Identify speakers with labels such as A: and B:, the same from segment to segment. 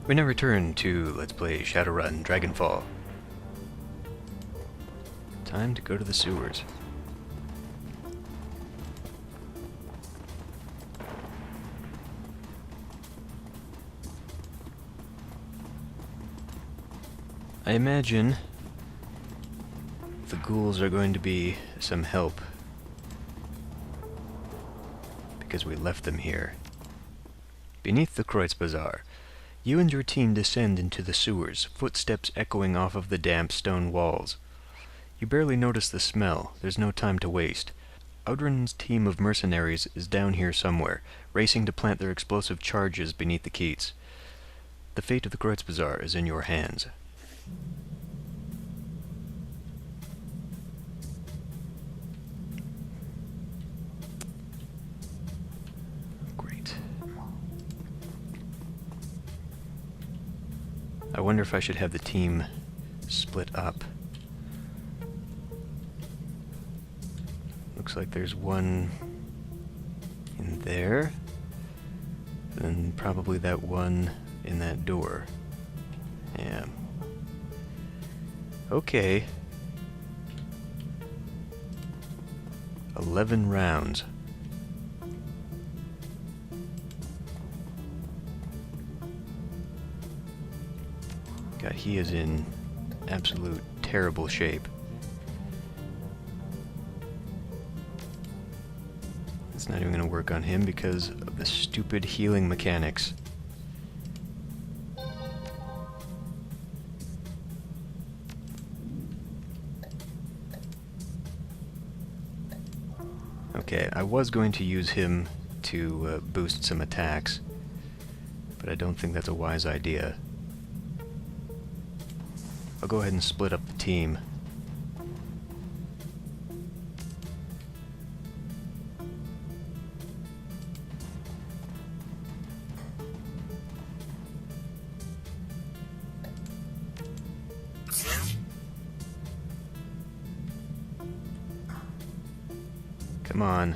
A: We now return to Let's Play Shadowrun Dragonfall. Time to go to the sewers. I imagine the ghouls are going to be some help because we left them here. Beneath the Bazaar, you and your team descend into the sewers, footsteps echoing off of the damp stone walls. You barely notice the smell. There's no time to waste. Audrun's team of mercenaries is down here somewhere, racing to plant their explosive charges beneath the keats. The fate of the Bazaar is in your hands. Great. I wonder if I should have the team split up. Looks like there's one in there, and probably that one in that door. Yeah. Okay. 11 rounds. God, he is in absolute terrible shape. It's not even going to work on him because of the stupid healing mechanics. Okay, I was going to use him to boost some attacks, but I don't think that's a wise idea. I'll go ahead and split up the team. Come on.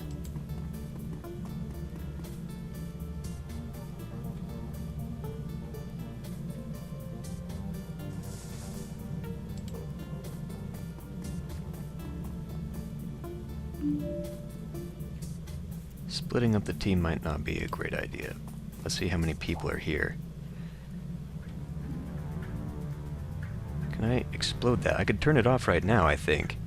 A: Splitting up the team might not be a great idea. Let's see how many people are here. Can I explode that? I could turn it off right now, I think.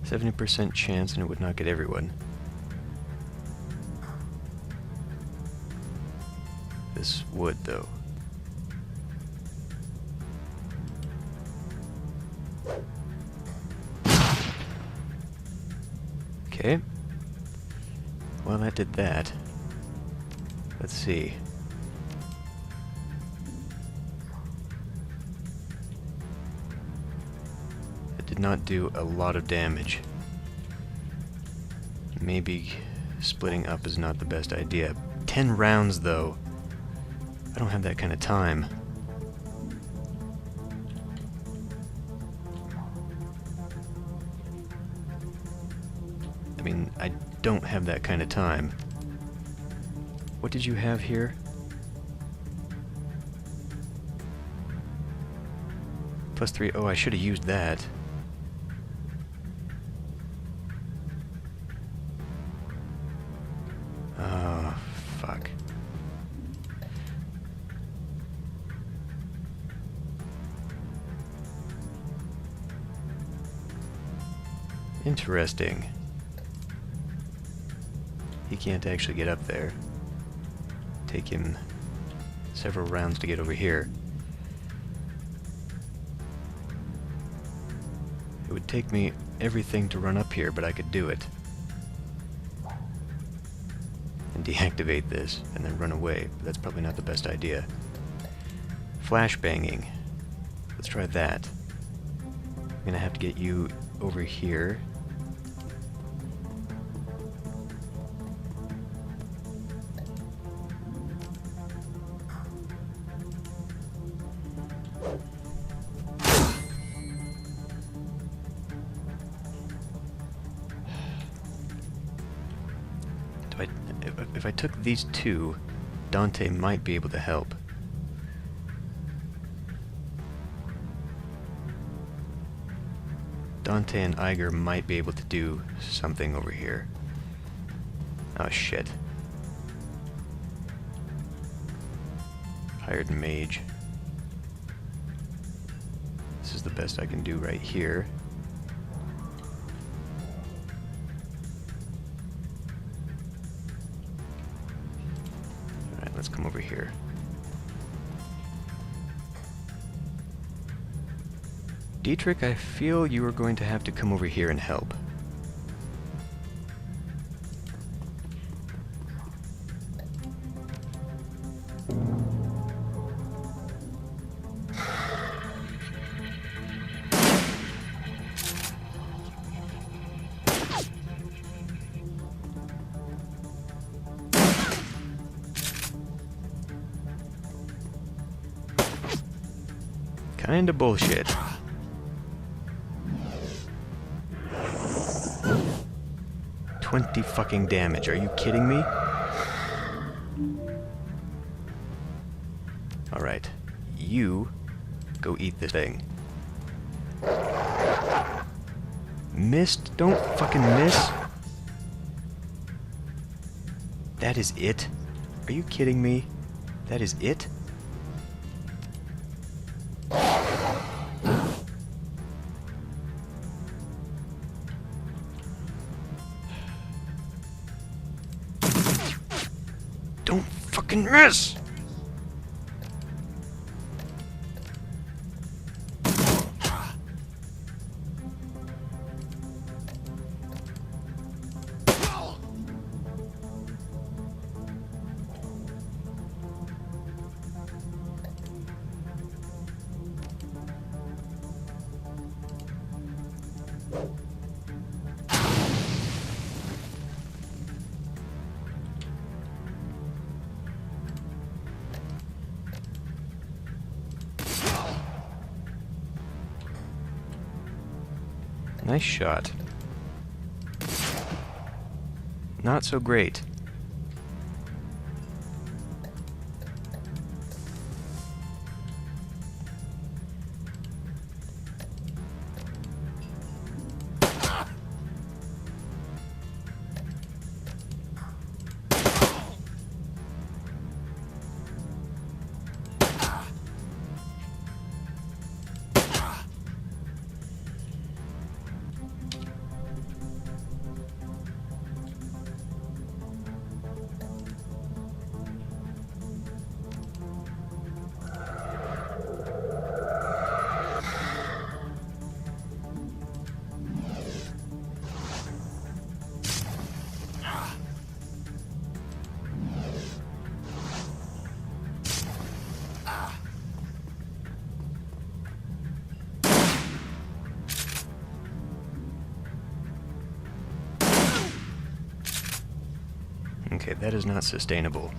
A: %70 chance and it would not get everyone. This would, though. Okay. Well, that did that. Let's see. It did not do a lot of damage. Maybe splitting up is not the best idea. 10 rounds, though. I don't have that kind of time. I mean, I don't have that kind of time. What did you have here? +3. Oh, I should have used that. Oh, fuck. Interesting. He can't actually get up there. Take him several rounds to get over here. It would take me everything to run up here, but I could do it. And deactivate this, and then run away. But that's probably not the best idea. Flashbanging. Let's try that. I'm gonna have to get you over here. if I took these two, Dante might be able to help. Dante and Iger might be able to do something over here. Oh shit. Hired mage. This is the best I can do right here. Alright, let's come over here. Dietrich, I feel you are going to have to come over here and help. Kinda bullshit. $20 fucking damage. Are you kidding me? Alright. You go eat this thing. Missed? Don't fucking miss. That is it? Are you kidding me? That is it? Don't fucking miss! Nice shot. Not so great. Okay, that is not sustainable.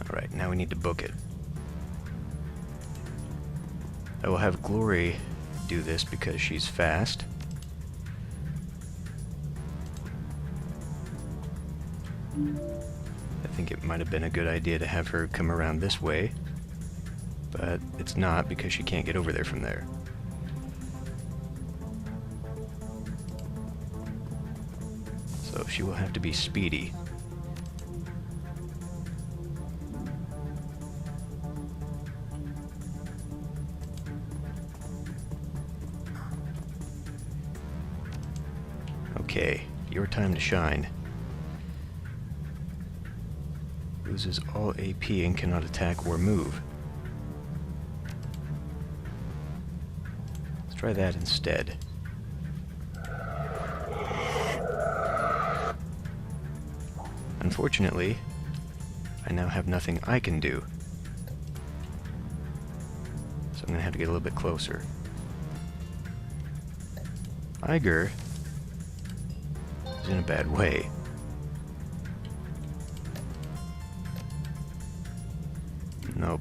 A: Alright, now we need to book it. I will have Glory do this because she's fast. I think it might have been a good idea to have her come around this way, but it's not because she can't get over there from there. So she will have to be speedy. Okay, your time to shine. Loses all AP and cannot attack or move. Let's try that instead. Unfortunately, I now have nothing I can do. So I'm gonna have to get a little bit closer. Iger is in a bad way. Nope.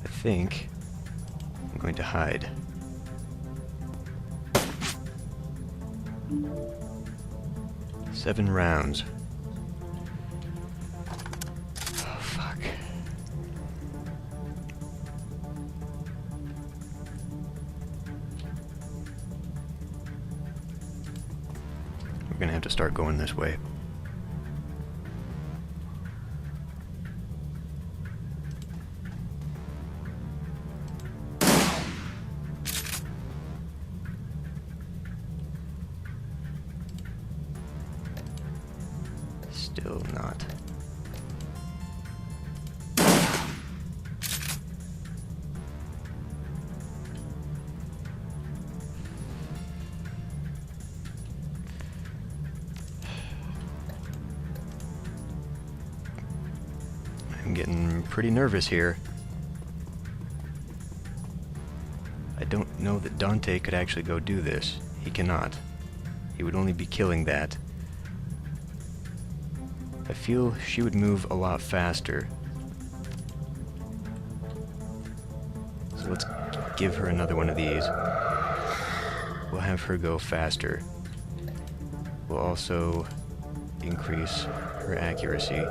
A: I think I'm going to hide. Seven rounds. Oh, fuck. We're gonna have to start going this way. Still not. I'm getting pretty nervous here. I don't know that Dante could actually go do this. He cannot. He would only be killing that. I feel she would move a lot faster. So let's give her another one of these. We'll have her go faster. We'll also increase her accuracy.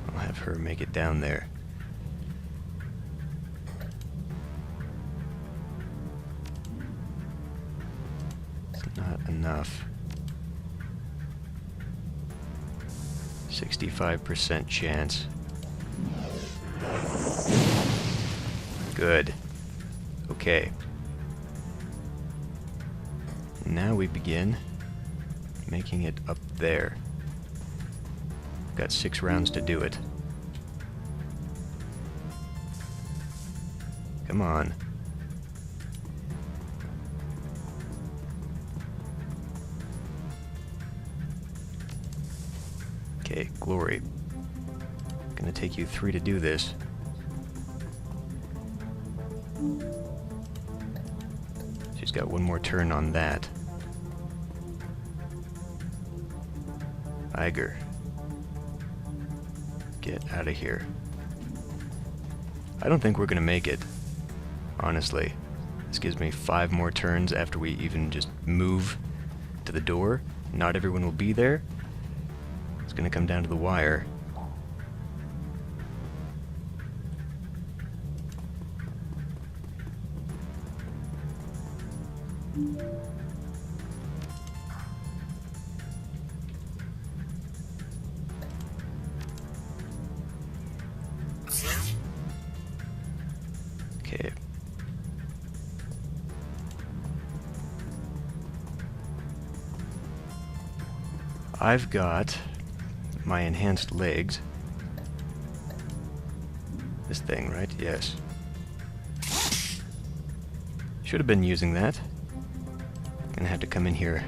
A: I'll have her make it down there. Not enough. 65% chance. Good. Okay. Now we begin making it up there. Got 6 rounds to do it. Come on. Okay, Glory. Gonna take you 3 to do this. She's got 1 more turn on that. Iger. Get out of here. I don't think we're gonna make it. Honestly. This gives me 5 more turns after we even just move to the door. Not everyone will be there. It's gonna come down to the wire. Okay. I've got my enhanced legs. This thing, right? Yes. Should have been using that. Gonna have to come in here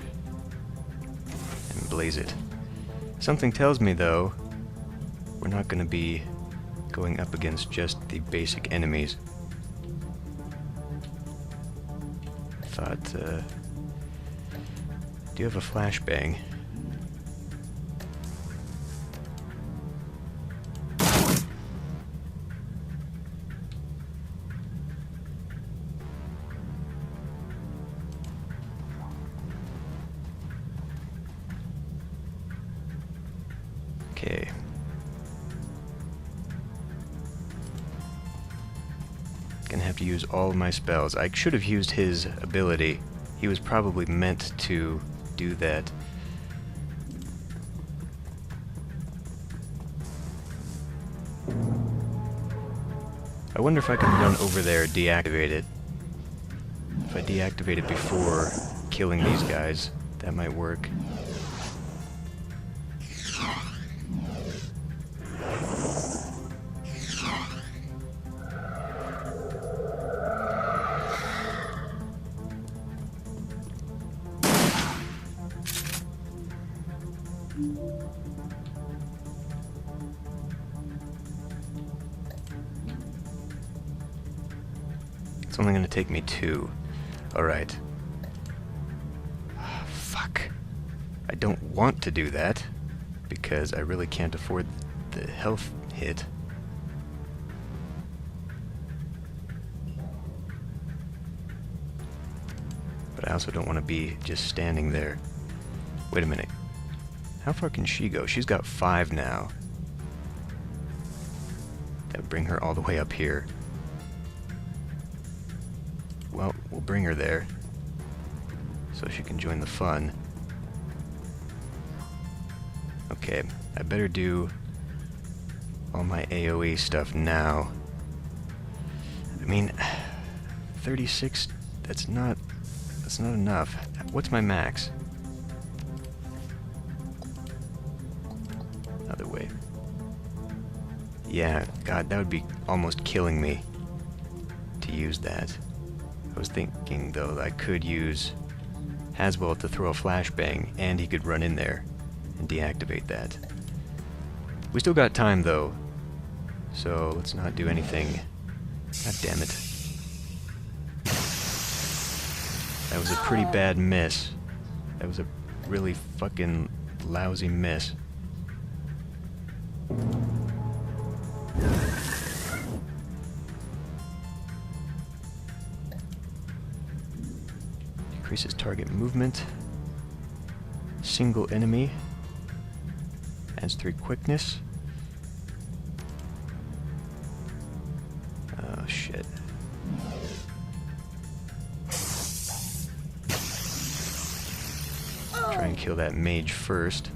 A: and blaze it. Something tells me, though, we're not gonna be going up against just the basic enemies. Thought, do you have a flashbang? Okay. Gonna have to use all of my spells. I should have used his ability. He was probably meant to do that. I wonder if I can run over there, deactivate it. If I deactivate it before killing these guys, that might work. It's only gonna take me 2. Alright. Fuck. I don't want to do that, because I really can't afford the health hit. But I also don't want to be just standing there. Wait a minute. How far can she go? She's got 5 now. That would bring her all the way up here. Well, we'll bring her there, so she can join the fun. Okay, I better do all my AoE stuff now. I mean, 36, that's not enough. What's my max? Other way. Yeah, God, that would be almost killing me to use that. I was thinking, though, that I could use Haswell to throw a flashbang, and he could run in there and deactivate that. We still got time, though, so let's not do anything. God damn it. That was a pretty bad miss. That was a really fucking lousy miss. Decreases target movement. Single enemy. Adds 3 quickness. Oh shit. Try and kill that mage first.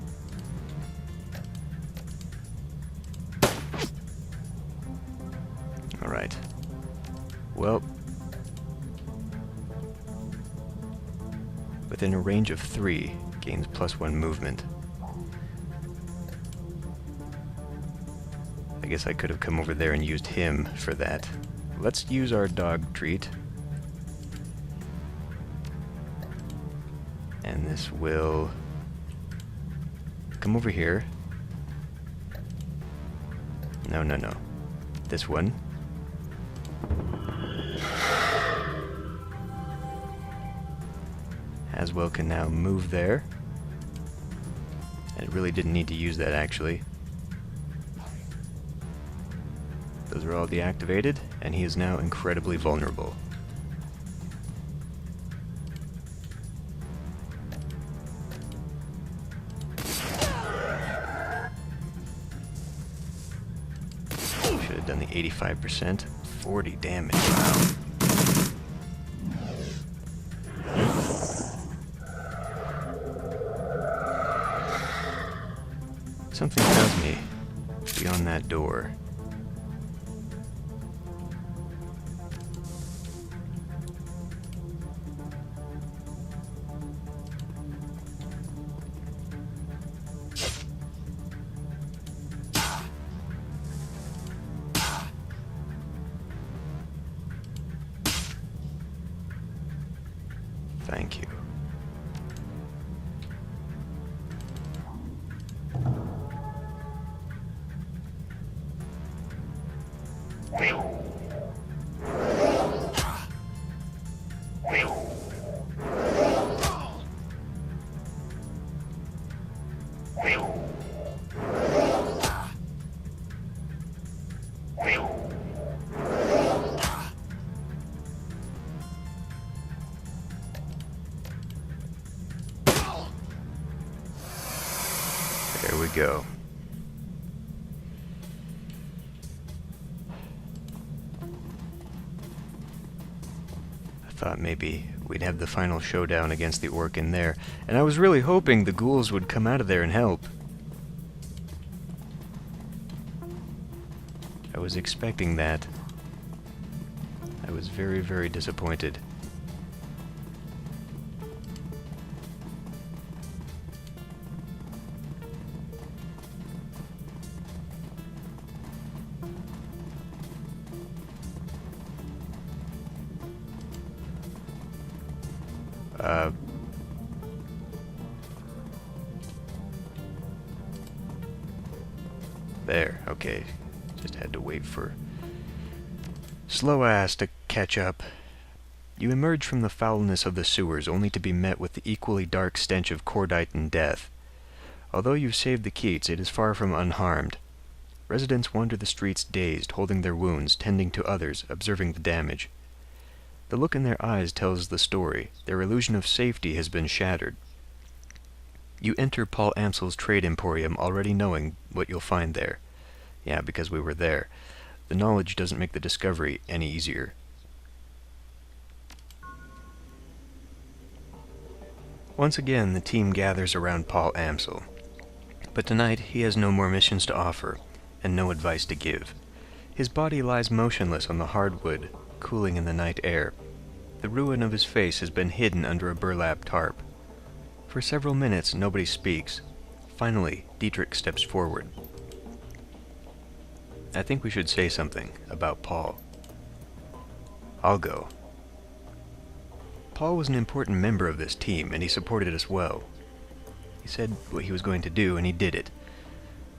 A: Alright. Well, within a range of 3, gains +1 movement. I guess I could have come over there and used him for that. Let's use our dog treat. And this will come over here. No. This one. Haswell can now move there. And it really didn't need to use that, actually. Those are all deactivated, and he is now incredibly vulnerable. Should have done the 85%. 40 damage. Wow. Something tells me beyond that door. Thank you. There we go. I thought maybe we'd have the final showdown against the orc in there, and I was really hoping the ghouls would come out of there and help. I was expecting that. I was very, very disappointed. There, okay. Just had to wait for slow ass to catch up. You emerge from the foulness of the sewers only to be met with the equally dark stench of cordite and death. Although you've saved the Keats, it is far from unharmed. Residents wander the streets dazed, holding their wounds, tending to others, observing the damage. The look in their eyes tells the story. Their illusion of safety has been shattered. You enter Paul Amsel's trade emporium already knowing what you'll find there. Yeah, because we were there. The knowledge doesn't make the discovery any easier. Once again, the team gathers around Paul Amsel. But tonight, he has no more missions to offer, and no advice to give. His body lies motionless on the hardwood, cooling in the night air. The ruin of his face has been hidden under a burlap tarp. For several minutes, nobody speaks. Finally, Dietrich steps forward. I think we should say something about Paul. I'll go. Paul was an important member of this team, and he supported us well. He said what he was going to do, and he did it.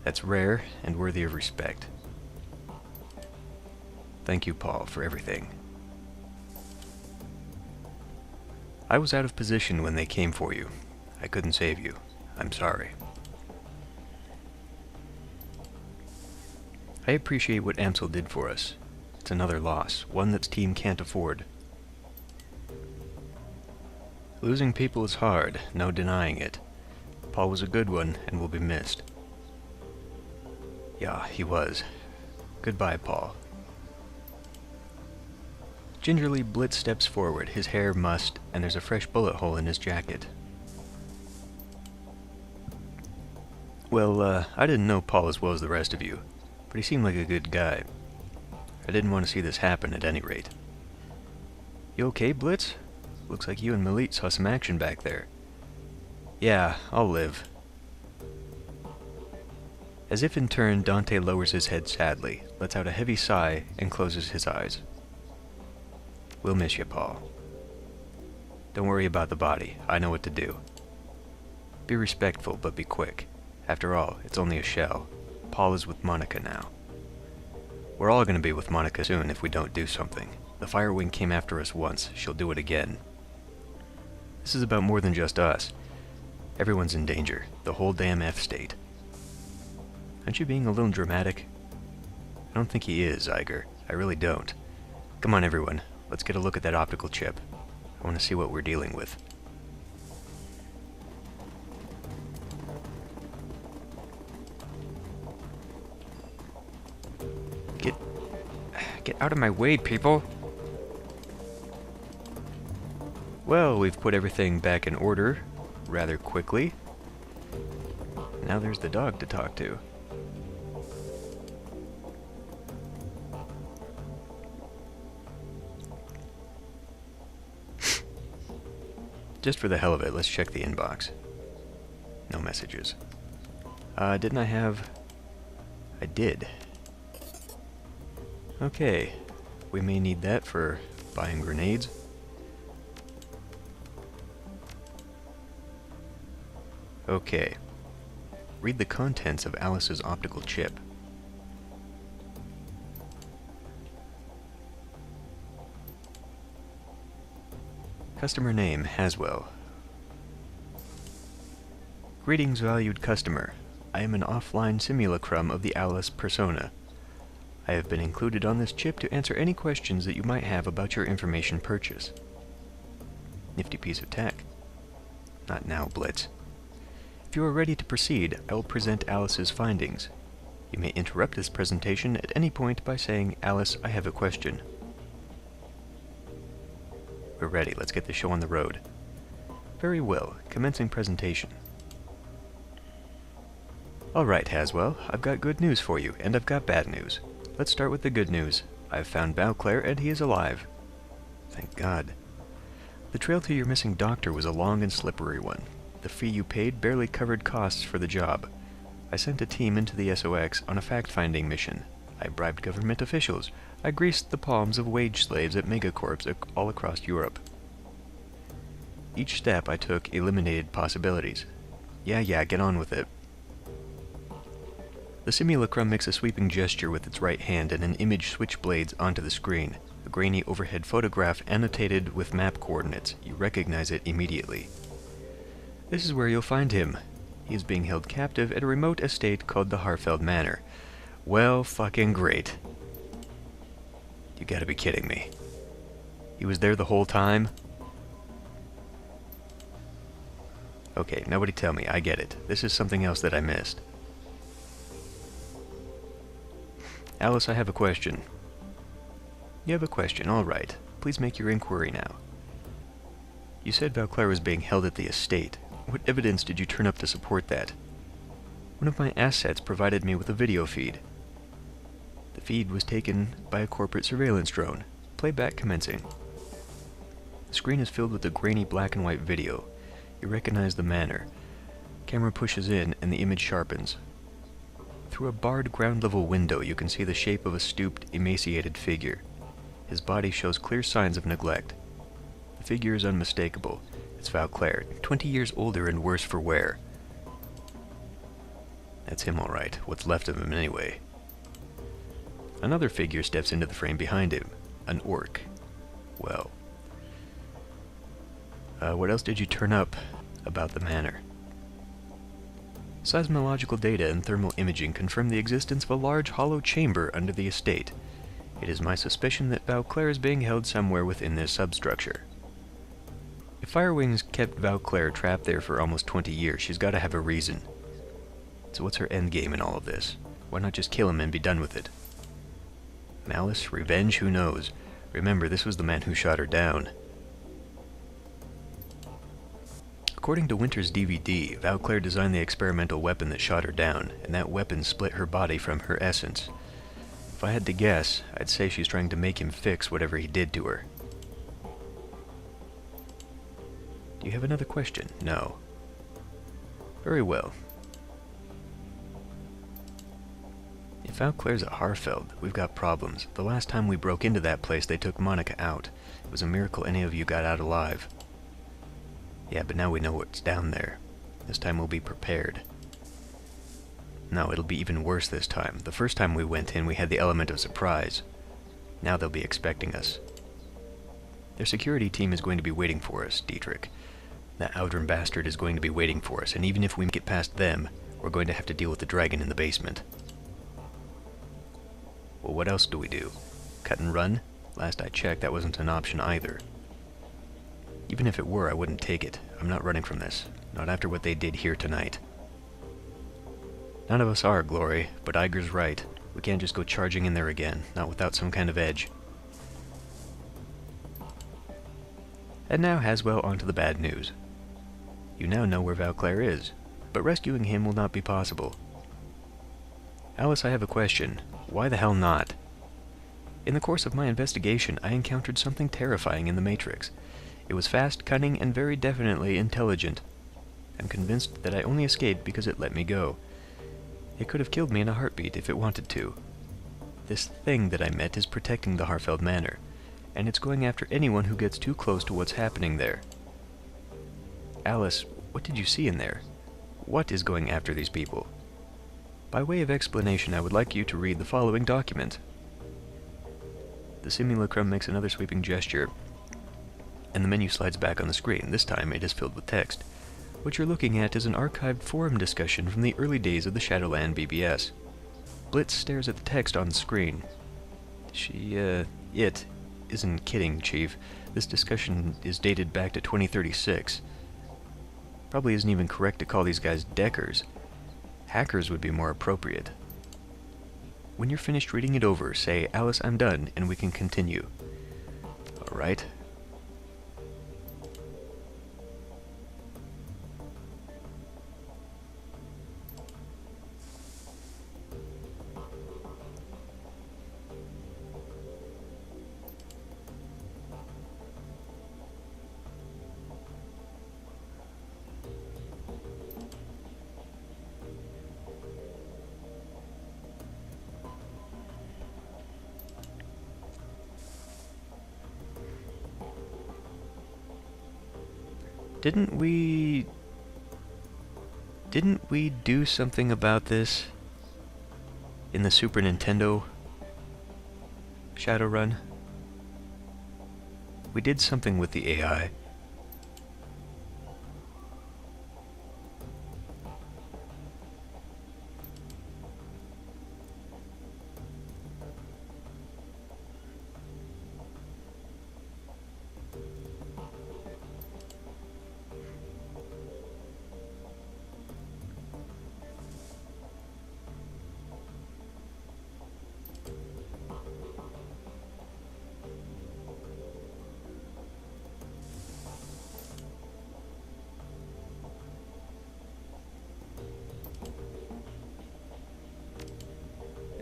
A: That's rare and worthy of respect. Thank you, Paul, for everything. I was out of position when they came for you. I couldn't save you. I'm sorry. I appreciate what Amsel did for us. It's another loss, one that team can't afford. Losing people is hard, no denying it. Paul was a good one and will be missed. Yeah, he was. Goodbye, Paul. Gingerly, Blitz steps forward, his hair mussed, and there's a fresh bullet hole in his jacket. Well, I didn't know Paul as well as the rest of you, but he seemed like a good guy. I didn't want to see this happen at any rate. You okay, Blitz? Looks like you and Malit saw some action back there. Yeah, I'll live. As if in turn, Dante lowers his head sadly, lets out a heavy sigh, and closes his eyes. We'll miss you, Paul. Don't worry about the body. I know what to do. Be respectful, but be quick. After all, it's only a shell. Paul is with Monica now. We're all going to be with Monica soon if we don't do something. The Firewing came after us once. She'll do it again. This is about more than just us. Everyone's in danger. The whole damn F-state. Aren't you being a little dramatic? I don't think he is, Iger. I really don't. Come on, everyone. Let's get a look at that optical chip. I want to see what we're dealing with. Get out of my way, people! Well, we've put everything back in order rather quickly. Now there's the dog to talk to. Just for the hell of it, let's check the inbox. No messages. Didn't I have... I did. Okay, we may need that for buying grenades. Okay. Read the contents of Alice's optical chip. Customer name, Haswell. Greetings, valued customer. I am an offline simulacrum of the Alice persona. I have been included on this chip to answer any questions that you might have about your information purchase. Nifty piece of tech. Not now, Blitz. If you are ready to proceed, I will present Alice's findings. You may interrupt this presentation at any point by saying, Alice, I have a question. We're ready. Let's get the show on the road. Very well. Commencing presentation. Alright, Haswell. I've got good news for you, and I've got bad news. Let's start with the good news. I've found Beauclair, and he is alive. Thank God. The trail to your missing doctor was a long and slippery one. The fee you paid barely covered costs for the job. I sent a team into the SOX on a fact-finding mission. I bribed government officials. I greased the palms of wage slaves at megacorps all across Europe. Each step I took eliminated possibilities. Yeah, get on with it. The simulacrum makes a sweeping gesture with its right hand and an image switchblades onto the screen. A grainy overhead photograph annotated with map coordinates. You recognize it immediately. This is where you'll find him. He is being held captive at a remote estate called the Harfeld Manor. Well, fucking great. You gotta be kidding me. He was there the whole time? Okay, nobody tell me, I get it. This is something else that I missed. Alice, I have a question. You have a question, all right. Please make your inquiry now. You said Valclair was being held at the estate. What evidence did you turn up to support that? One of my assets provided me with a video feed. The feed was taken by a corporate surveillance drone. Playback commencing. The screen is filled with a grainy black and white video. You recognize the manor. Camera pushes in and the image sharpens. Through a barred ground-level window, you can see the shape of a stooped, emaciated figure. His body shows clear signs of neglect. The figure is unmistakable. It's Valclair, 20 years older and worse for wear. That's him all right, what's left of him anyway. Another figure steps into the frame behind him, an orc. Well, what else did you turn up about the manor? Seismological data and thermal imaging confirm the existence of a large hollow chamber under the estate. It is my suspicion that Valclair is being held somewhere within this substructure. If Firewings kept Valclair trapped there for almost 20 years, she's got to have a reason. So what's her endgame in all of this? Why not just kill him and be done with it? Malice? Revenge? Who knows? Remember, this was the man who shot her down. According to Winter's DVD, Valclair designed the experimental weapon that shot her down, and that weapon split her body from her essence. If I had to guess, I'd say she's trying to make him fix whatever he did to her. Do you have another question? No. Very well. If Valclair's at Harfeld, we've got problems. The last time we broke into that place, they took Monica out. It was a miracle any of you got out alive. Yeah, but now we know what's down there. This time we'll be prepared. No, it'll be even worse this time. The first time we went in, we had the element of surprise. Now they'll be expecting us. Their security team is going to be waiting for us, Dietrich. That Outram bastard is going to be waiting for us, and even if we get past them, we're going to have to deal with the dragon in the basement. Well, what else do we do? Cut and run? Last I checked, that wasn't an option either. Even if it were, I wouldn't take it. I'm not running from this. Not after what they did here tonight. None of us are, Glory, but Iger's right. We can't just go charging in there again, not without some kind of edge. And now, Haswell, on to the bad news. You now know where Valclair is, but rescuing him will not be possible. Alice, I have a question. Why the hell not? In the course of my investigation, I encountered something terrifying in the Matrix. It was fast, cunning, and very definitely intelligent. I'm convinced that I only escaped because it let me go. It could have killed me in a heartbeat if it wanted to. This thing that I met is protecting the Harfeld Manor, and it's going after anyone who gets too close to what's happening there. Alice, what did you see in there? What is going after these people? By way of explanation, I would like you to read the following document. The simulacrum makes another sweeping gesture, and the menu slides back on the screen. This time it is filled with text. What you're looking at is an archived forum discussion from the early days of the Shadowland BBS. Blitz stares at the text on the screen. It isn't kidding, Chief. This discussion is dated back to 2036. Probably isn't even correct to call these guys deckers. Hackers would be more appropriate. When you're finished reading it over, say, Alice, I'm done, and we can continue. All right. Didn't we do something about this in the Super Nintendo Shadowrun? We did something with the AI.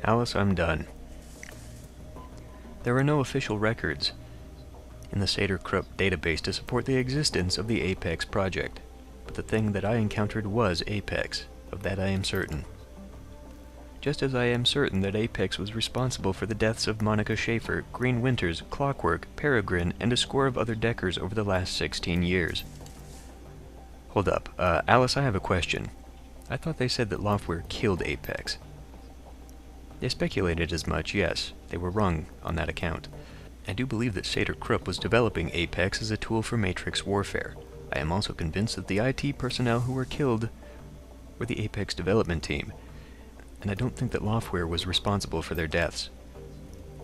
A: Alice, I'm done. There are no official records in the Sater-Krupp database to support the existence of the Apex project, but the thing that I encountered was Apex. Of that I am certain. Just as I am certain that Apex was responsible for the deaths of Monica Schaefer, Green Winters, Clockwork, Peregrine, and a score of other Deckers over the last 16 years. Hold up. Alice, I have a question. I thought they said that Loftware killed Apex. They speculated as much, yes. They were wrong on that account. I do believe that Sater-Krupp was developing Apex as a tool for Matrix warfare. I am also convinced that the IT personnel who were killed were the Apex development team, and I don't think that Loftware was responsible for their deaths.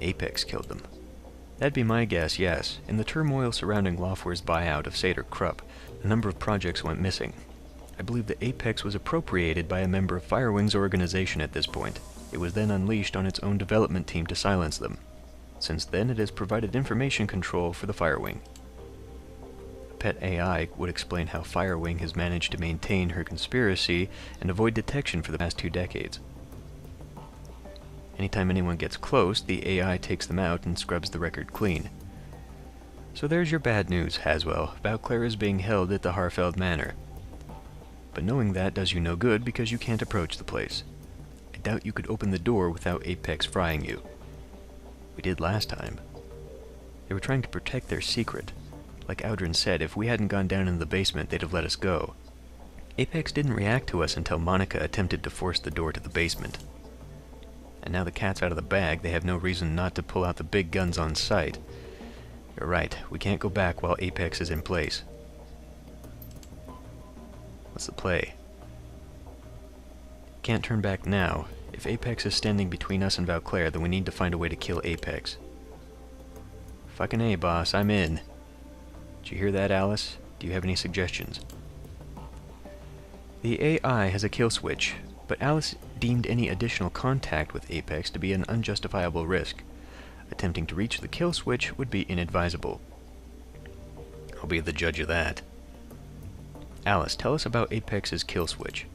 A: Apex killed them. That'd be my guess, yes. In the turmoil surrounding Loftware's buyout of Sater-Krupp, a number of projects went missing. I believe that Apex was appropriated by a member of Firewing's organization at this point. It was then unleashed on its own development team to silence them. Since then, it has provided information control for the Firewing. A pet AI would explain how Firewing has managed to maintain her conspiracy and avoid detection for the past 2 decades. Anytime anyone gets close, the AI takes them out and scrubs the record clean. So there's your bad news, Haswell. Vauclair is being held at the Harfeld Manor. But knowing that does you no good because you can't approach the place. I doubt you could open the door without Apex frying you. We did last time. They were trying to protect their secret. Like Audrin said, if we hadn't gone down in the basement, they'd have let us go. Apex didn't react to us until Monica attempted to force the door to the basement. And now the cat's out of the bag, they have no reason not to pull out the big guns on sight. You're right, we can't go back while Apex is in place. What's the play? Can't turn back now. If Apex is standing between us and Vauclair, then we need to find a way to kill Apex. Fucking A, boss, I'm in. Did you hear that, Alice? Do you have any suggestions? The AI has a kill switch, but Alice deemed any additional contact with Apex to be an unjustifiable risk. Attempting to reach the kill switch would be inadvisable. I'll be the judge of that. Alice, tell us about Apex's kill switch.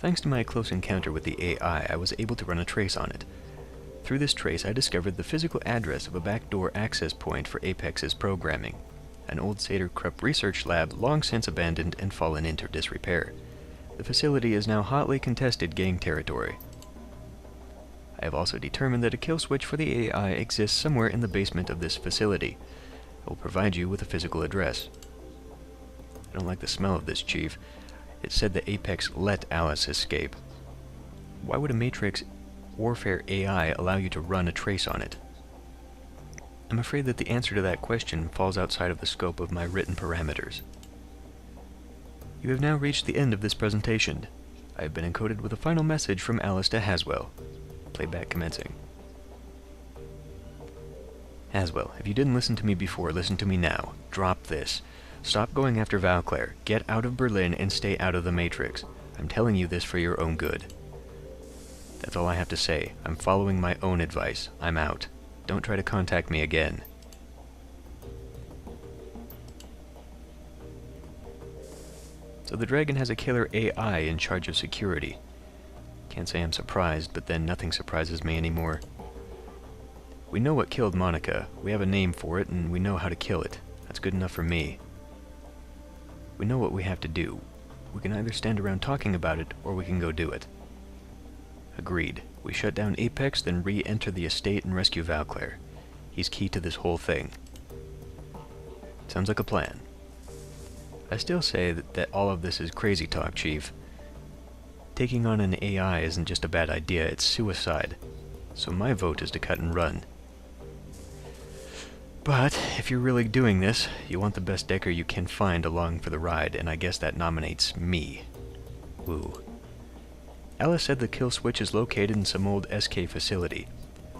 A: Thanks to my close encounter with the AI, I was able to run a trace on it. Through this trace, I discovered the physical address of a backdoor access point for Apex's programming, an old Sater-Krupp research lab long since abandoned and fallen into disrepair. The facility is now hotly contested gang territory. I have also determined that a kill switch for the AI exists somewhere in the basement of this facility. I will provide you with a physical address. I don't like the smell of this, Chief. It said that Apex let Alice escape. Why would a Matrix warfare AI allow you to run a trace on it? I'm afraid that the answer to that question falls outside of the scope of my written parameters. You have now reached the end of this presentation. I have been encoded with a final message from Alice to Haswell. Playback commencing. Haswell, if you didn't listen to me before, listen to me now. Drop this. Stop going after Vauclair. Get out of Berlin and stay out of the Matrix. I'm telling you this for your own good. That's all I have to say. I'm following my own advice. I'm out. Don't try to contact me again. So the Dragon has a killer AI in charge of security. Can't say I'm surprised, but then nothing surprises me anymore. We know what killed Monica. We have a name for it, and we know how to kill it. That's good enough for me. We know what we have to do. We can either stand around talking about it, or we can go do it. Agreed. We shut down Apex, then re-enter the estate and rescue Vauclair. He's key to this whole thing. Sounds like a plan. I still say that all of this is crazy talk, Chief. Taking on an AI isn't just a bad idea, it's suicide. So my vote is to cut and run. But, if you're really doing this, you want the best decker you can find along for the ride, and I guess that nominates me. Woo. Alice said the kill switch is located in some old SK facility.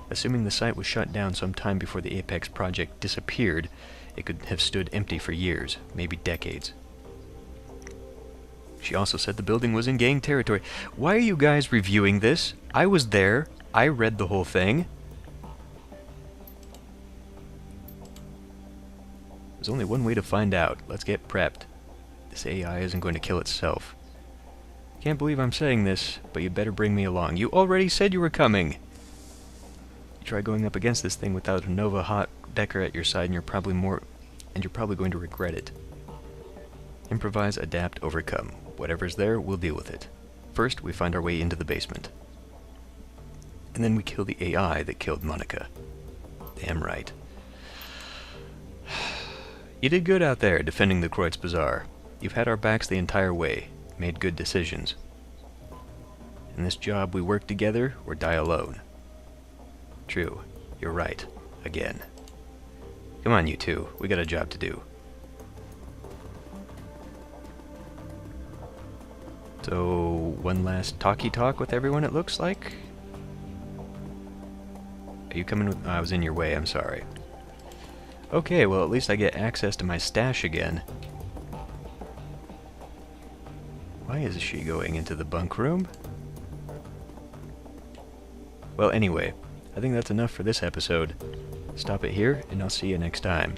A: Assuming the site was shut down some time before the Apex project disappeared, it could have stood empty for years, maybe decades. She also said the building was in gang territory. Why are you guys reviewing this? I was there. I read the whole thing. There's only one way to find out. Let's get prepped. This AI isn't going to kill itself. Can't believe I'm saying this, but you better bring me along. You already said you were coming! You try going up against this thing without a Nova hot decker at your side, and you're probably going to regret it. Improvise, adapt, overcome. Whatever's there, we'll deal with it. First, we find our way into the basement. And then we kill the AI that killed Monica. Damn right. You did good out there, defending the Kreutz Bazaar. You've had our backs the entire way, made good decisions. In this job, we work together or die alone. True, you're right. Again. Come on, you two. We got a job to do. So, one last talkie talk with everyone, it looks like? Are you coming with... I was in your way, I'm sorry. Okay, well at least I get access to my stash again. Why is she going into the bunk room? Well, anyway, I think that's enough for this episode. Stop it here, and I'll see you next time.